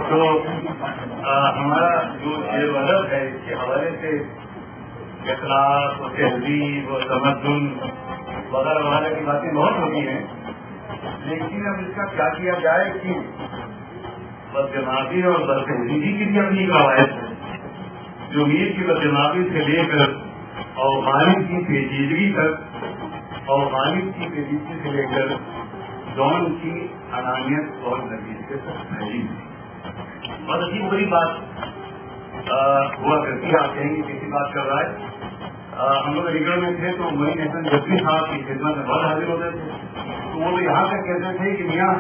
تو ہمارا جو شیر ادب ہے اس کے حوالے سے اخلاق و تہذیب و تمدن وغیرہ وغیرہ کی باتیں بہت ہوتی ہیں، لیکن اب اس کا کیا کیا جائے کہ بددماغی اور بدتہذیبی کی بھی اپنی قواعد ہے، جو میر کی بددماغی سے لے کر اور غالب کی پیچیدگی تک، اور غالب کی پیچیدگی سے لے کر جان کی انانیت اور نتیجے تک پھیلی ہوئی. بہت عجیب بڑی بات ہوا کرتی ہے. آپ کہیں گے کسی بات کر رہا ہے. ہم لوگ علی گڑھ میں تھے تو معین احسن جفری صاحب کی خدمت میں بہت حاضر ہوتے تھے، تو وہ یہاں تک کہتے تھے کہ میاں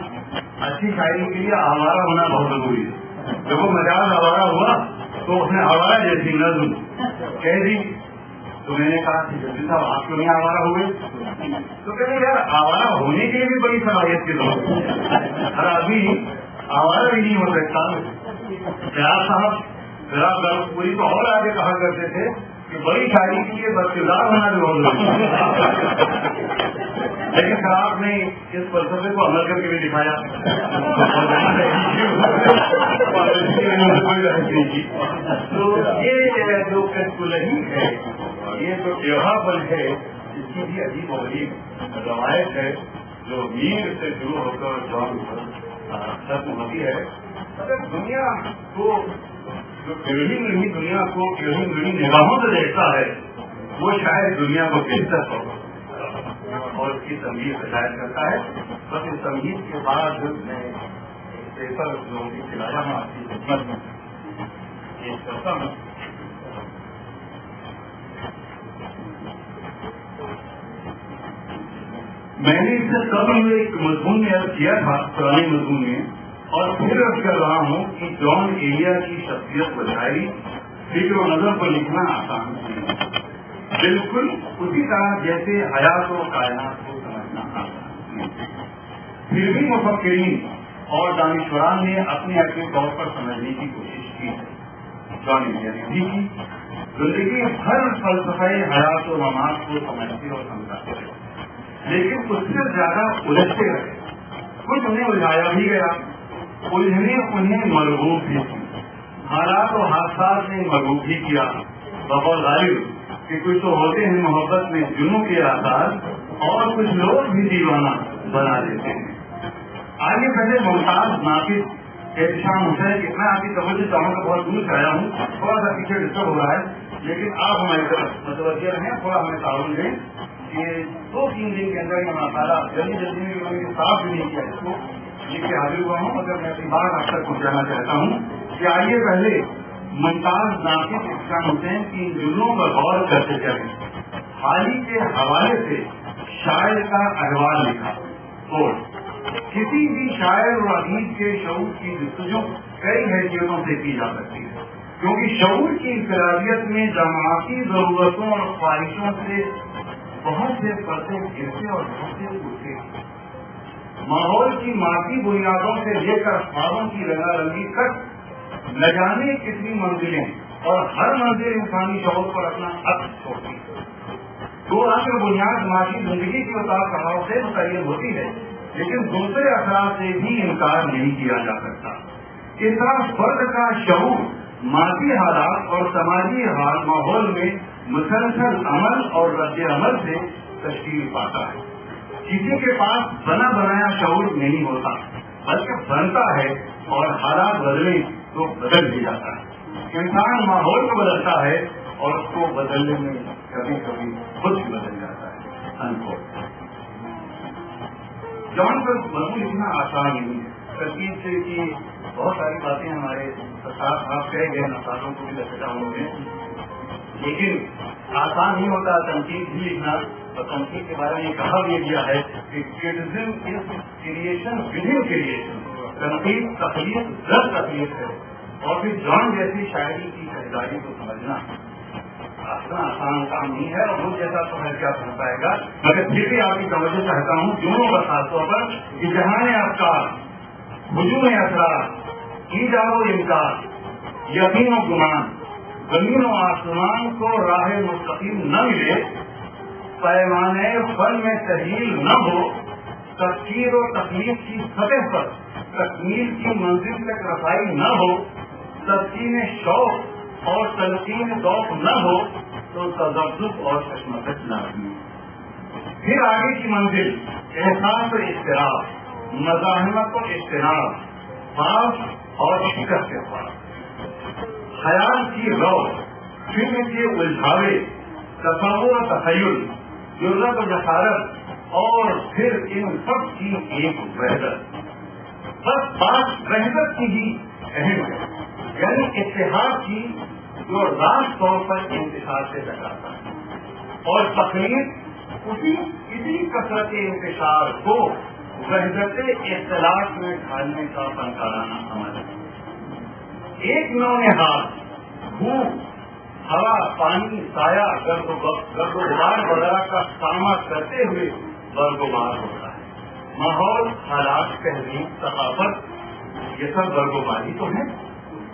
اچھی شاعری کے لیے آوارہ ہونا بہت ضروری ہے. جب وہ مجاز آوارہ ہوا تو اس نے آوارہ جیسی نظم کہہ دی. تو میں نے کہا کہ جفری صاحب آپ کیوں نہیں آوارہ ہوئے؟ تو کہتے یار آوارہ ہونے کے لیے بھی بڑی صلاحیت کی ضرورت ہے، ہر آدمی آوارہ بھی نہیں ہو سکتا. فیاض صاحب ذرا پوری تو اور آگے کہا کرتے تھے کہ بڑی شاعری کے لیے بدکردار ہونا بھی بہت ضروری ہے. لیکن سر آپ نے اس فلسفے کو عمل کر کے بھی دکھایا. تو یہ جو کشکلہی ہے، یہ جو دیوہا پل ہے، اس کی بھی عجیب و غریب روایت ہے جو میر سے شروع ہو کر جان ختم ہوتی ہے. اگر دنیا کو جو ٹیڑھی میڑھی دنیا کو ٹیڑھی میڑھی نگاہوں سے دیکھتا ہے، وہ شاید دنیا کو بہتر اور اس کی تمہید ہدایت کرتا ہے. بس اس تمہید کے بعد میں پیپر جو بھی کھلایا ہوں آپ کی خدمت میں پیش کرتا ہوں. میں نے اس سے قبل ایک مضمون میں عرض کیا تھا، پرانے مضمون میں، اور پھر عرض کر رہا ہوں کہ جان ایلیا کی شخصیت و شاعری فکر و نظر پر لکھنا آسان نہیں ہے، بالکل اسی طرح جیسے حیات و کائنات کو سمجھنا آسان نہیں. پھر بھی مفکرین اور دانشوران نے اپنے اپنے طور پر سمجھنے کی کوشش کی ہے. جان ایلیا نے بھی کی. زندگی ہر فلسفہ حیات و ممات کو سمجھتے اور سمجھاتے رہے، لیکن اس سے زیادہ الجھتے رہے. کچھ انہیں الجھایا بھی گیا، الجھنے انہیں مرغوب بھی کی. حالات و حادثات نے مرغوب بھی کیا. بقول غالب کہ کچھ تو ہوتے ہیں محبت میں جنوں کے آثار، اور کچھ لوگ بھی دیوانہ بنا دیتے ہیں. آگے پہلے ممتاز ناقد احتشام حسین کہ میں آپ کی توجہ چاہوں گا، بہت دور سے آیا ہوں، تھوڑا سا پیچھے ڈسٹرب ہو رہا ہے، لیکن آپ ہماری طرف متوجہ رہیں، تھوڑا ہمیں تعاون دیں. یہ 2-3 دن کے اندر یہ مسئلہ جلدی میں صاف بھی نہیں کیا اس کو لکھ کے حاضر ہوا ہوں، مگر میں اپنی بات آپ تک پہنچانا چاہتا ہوں کہ آئیے پہلے ممتاز ناقد احتشام حسین کی جملوں پر غور کرتے چلیں. حال ہی کے حوالے سے شاعر کا احوال لکھا. اور کسی بھی شاعر اور ادیب کے شعور کی جستجو کئی حیثیتوں سے کی جا سکتی ہے، کیونکہ شعور کی انفرادیت میں جماعتی ضرورتوں اور خواہشوں سے بہت سے پردے گرتے اور بہت سے اٹھتے ہیں. ماحول کی مادی بنیادوں سے لے کر خوابوں کی رنگا رنگی تک نہ جانے کتنی منزلیں، اور ہر منزل انسانی شعور پر اپنا عکس چھوڑتی ہے. دو اصل بنیاد معاشی زندگی کے اتار چڑھاؤ سے متعین ہوتی ہے، لیکن دوسرے اثرات سے بھی انکار نہیں کیا جا سکتا. اس طرح فرد کا شعور مادی حالات اور سماجی حال ماحول میں مسلسل عمل اور رد عمل سے تشکیل پاتا ہے. کسی کے پاس بنا بنایا شعور نہیں ہوتا، بلکہ بنتا ہے، اور حالات بدلے تو بدل بھی جاتا ہے. انسان ماحول کو بدلتا ہے اور اس کو بدلنے میں کبھی کبھی خود بھی بدل جاتا ہے. جان پر مضمون لکھنا آسان نہیں ہے. ترکیب سے کہ بہت ساری باتیں ہمارے ساتھ آپ کہہ گئے، نفاذوں کو بھی لکھتا ہوں میں، لیکن آسان نہیں ہوتا تنقید بھی لکھنا. اور تنقید کے بارے میں کہا بھی گیا ہے کہ کریٹیزم از کریشن ود ان کریشن. تنقید تخلیق در تخلیق ہے. اور پھر جان جیسی شاعری کی شہزادی کو سمجھنا اتنا آسان کام نہیں ہے، اور وہ جیسا تو ہے کیا سمجھ پائے گا. مگر پھر بھی آپ کی توجہ چاہتا ہوں جملوں پر خاص طور پر کہ جہاں افکار، ہجوم اسرار، ایجاد و انکار، یقین و گمان، زمین و آسمان کو راہ مستقیم نہ ملے، پیمانے فن میں تحلیل نہ ہو، تفسیر و تخلیق کی سطح پر تکمیل کی منزل تک رسائی نہ ہو، تسکین شوق اور تلقین ذوق نہ ہو تو تذبذب اور کشمکش لازمی ہے۔ پھر آگے کی منزل احساس و اضطراب، مزاحمت و اجتناب، خوف اور شکست کے خوف، خیال کی رو، فکر کے الجھاوے، تصور و تخیل، جرأت و جسارت، اور پھر ان سب کی ایک وحدت۔ بس بات وحدت کی ہی اہم ہے، یعنی اتحاد کی جو راست طور پر انتشار سے ٹکراتا ہے، اور تخلیق اسی کثرت انتشار کو وحدت اختلاف میں ڈھالنے کا فنکارانہ عمل ہے۔ ایک نو نہاد دھوپ، ہوا، پانی، سایہ، گرد و غبار وغیرہ کا سامنا کرتے ہوئے برگوبار ہوتا ہے۔ ماحول، حالات، تہذیب، ثقافت، یہ سب برگوباری تو ہے،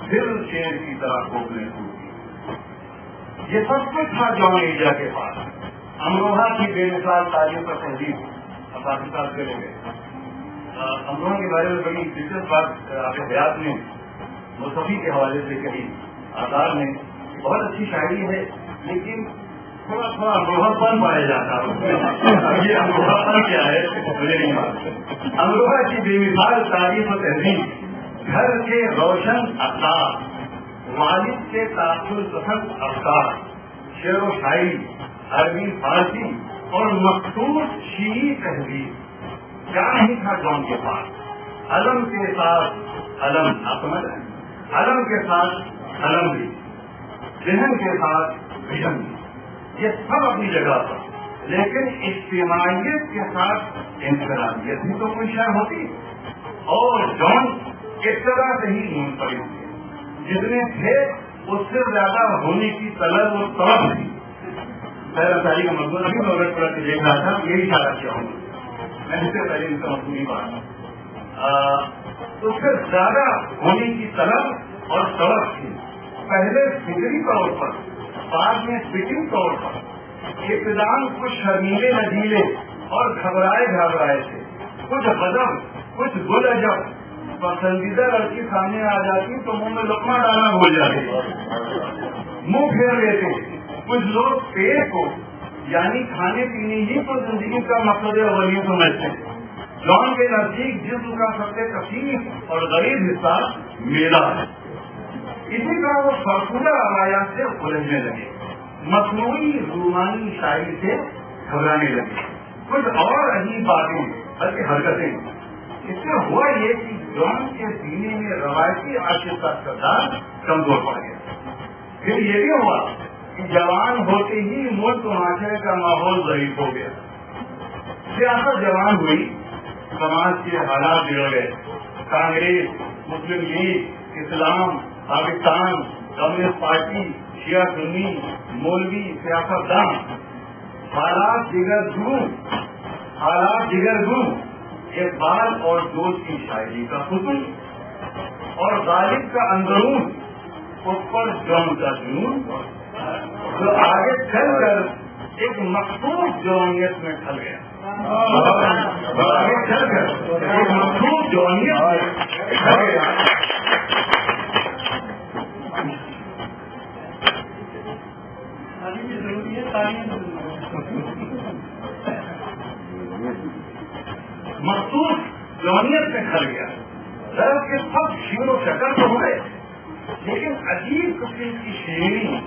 دل شیر کی طرح کھوپنے ہوتی۔ یہ سب کچھ تھا جان ایلیا کے پاس۔ امروہہ کی بے مثال تعلیم پر تہذیب پاکستان چلے گئے۔ امروہہ کے بارے میں بڑی دلچسپ بات آپ حیات نے مصطفی کے حوالے سے کہی، آزاد نے، بہت اچھی شاعری ہے، لیکن تھوڑا تھوڑا امروہہ پن پایا جاتا ہے۔ یہ امروہہ پن کیا ہے مجھے نہیں معلوم۔ امروہہ کی بے مثال تعریف و تہذیب، گھر کے روشن افطار، والد کے تاثر پسند افطار، شعر و شاعری، عربی، فارسی اور مخصوص شیعی تہذیب، کیا نہیں تھا جون کے پاس۔ علم کے ساتھ علم، آپ سمجھ رہے ہیں، علم کے ساتھ علم بھی، ذہن کے ساتھ وژن بھی، یہ سب اپنی جگہ پر، لیکن اجتماعیت کے ساتھ انفرادیت بھی تو کوئی شے ہوتی، اور جون ابتدا سے ہی منفرد ہوئے، جتنے تھے اس سے زیادہ ہونے کی طلب و طلب تھی۔ ساری کا مضمون ابھی میں اگر پڑھ کے دیکھ رہا تھا، یہی اشارہ کیا ہوں میں اس سے پہلے ان کا مضمون نہیں پڑھا، اس سے زیادہ ہونے کی طلب اور طلب تھی، پہلے فکری طور پر، بعد میں فکری طور پر، ابتدان کچھ شرمیلے نجیلے اور گھبرائے تھے، کچھ غضب، کچھ گل عجب، پسندیدہ لڑکی سامنے آ جاتی تو منہ میں لقمہ ڈالنا بھول جاتے، منہ پھیر لیتے، کچھ لوگ پیٹ کو یعنی کھانے پینے ہی کو زندگی کا مقصد اولیہ سمجھتے ہیں۔ جون کے نزدیک جسم کا سب سے کثیر اور غریب حصہ میلا ہے۔ اسی طرح وہ فرسودہ روایات سے الجھنے لگے، مصنوعی رومانی شاعری سے گھبرانے لگے، کچھ اور عجیب باتیں بلکہ حرکتیں۔ اس سے ہوا یہ کہ جون کے سینے میں روایتی عاشق کا کردار کمزور پڑ گیا۔ پھر یہ بھی ہوا کہ جوان ہوتے ہی ملک معاشرے کا ماحول ضعیف ہو گیا، سیاست جوان ہوئی، سماج کے حالات بگڑ گئے، کانگریس، مسلم لیگ، اسلام، پاکستان، کمیونسٹ پارٹی، شیعہ سنی، مولوی، سیاستدان، حالات دیگر گرو، اقبال اور جوش کی شاعری کا حسن اور غالب کا اندرون، اس پر جون کا جنون، جو آگے چل کر ایک مخصوص جوانیت میں ڈھل گیا، آگے چل کر ایک مخصوص جوانیت میں ڈھل گیا۔ مخصوص جوانیت میں ڈھل گیا، درد کے سب شیر و شکر تو ہوئے، لیکن عجیب قسم کی شیرینی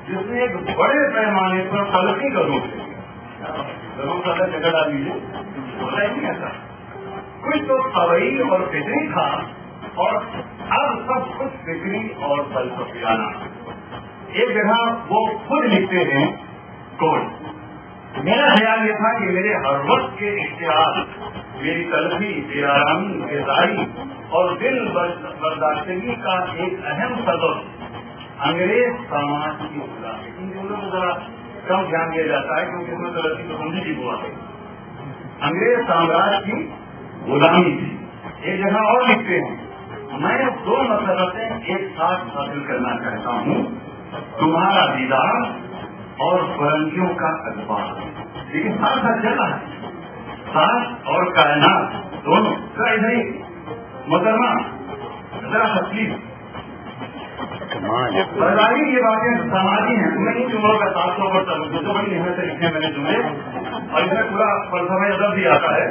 جس نے ایک بڑے پیمانے پر تلقی کا روپ لیا، ضرور زیادہ جگہ ڈال دیجیے، ہوتا ہی نہیں ایسا، کچھ تو طبعی اور فطری تھا، اور اب سب کچھ فکری اور فلسفیانہ۔ ایک جگہ وہ خود لکھتے ہیں، کوٹ میرا خیال یہ تھا کہ میرے ہر وقت کے اشتہار، میری تلخی، بے آرامی، بیداری اور دل برداشتگی کا ایک اہم سبب انگریز سماج کی غلامی۔ ان جملوں کو ذرا کم دھیان دیا جاتا ہے کیونکہ اس میں ترقی تو سمجھی کی ہوا ہے۔ انگریز سامراج کی غلامی تھی۔ ایک جگہ اور لکھتے ہیں، میں 2 مسئلتیں ایک ساتھ حاصل کرنا چاہتا ہوں، تمہارا دیدار اور فرنگیوں کا اخبار۔ لیکن ساتھ ساتھ چل رہا ہے، ساتھ اور کائنات دونوں کا ادھر ہی محترمہ ذرا تکلیف بظاہر یہ باتیں سماجی ہیں. میں ان جملوں کا 700 پر جو بڑی محنت سے لکھے میں نے جملے اور اس میں پورا فلسفہ ادب بھی آتا ہے.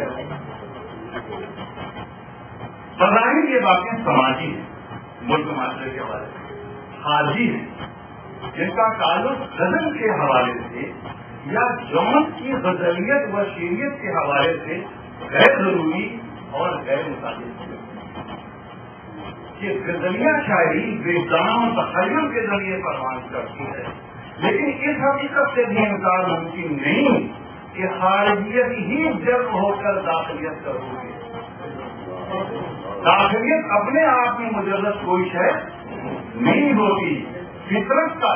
بظاہر یہ باتیں سماجی ہیں, ملک معاشرے کے حوالے سے خارجی ہیں, جن کا تعلق غزل کے حوالے سے یا جون کی غزلیت و شیریت کے حوالے سے غیر ضروری اور غیر متعلق ہے. یہ غزلیہ شاعری وجدان و تخیل کے ذریعے پروان کرتی ہے, لیکن اس حقیقت سے بھی انکار ممکن نہیں کہ خارجیت ہی جذب ہو کر داخلیت کرو گے. داخلیت اپنے آپ میں مجرد کوئی شے نہیں ہوتی. فطرت کا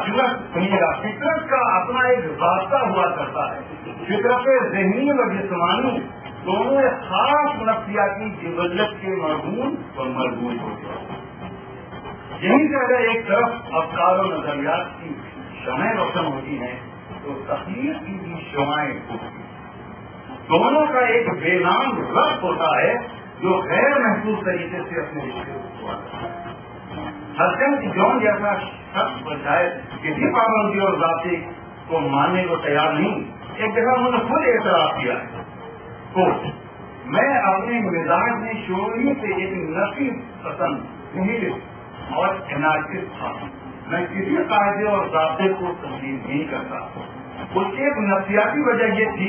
سنیے گا, فطرت کا اپنا ایک ضابطہ ہوا کرتا ہے. فطرت ذہنی و جسمانی دونوں ایک خاص نفسیاتی جبلیت کے مرہون اور مربوط ہوتے ہیں. یہیں سے اگر ایک طرف افکار و نظریات کی شمعیں روشن ہوتی ہیں تو تخلیق کی بھی شمعیں ہوتی ہیں. دونوں کا ایک بے نام ربط ہوتا ہے جو غیر محسوس طریقے سے اپنے رشتے کو آتا ہے. حسن جون جیسا شخص بجائے کسی پابندی اور ذاتی کو ماننے کو تیار نہیں. ایک جگہ انہوں نے خود اعتراف کیا ہے تو میں اپنے مزاج میں شعوری سے ایک نفی پسند نہیں اور انارکس تھا. میں کسی قاعدے اور ضابطے کو تسلیم نہیں کرتا. اس کی ایک نفسیاتی وجہ یہ تھی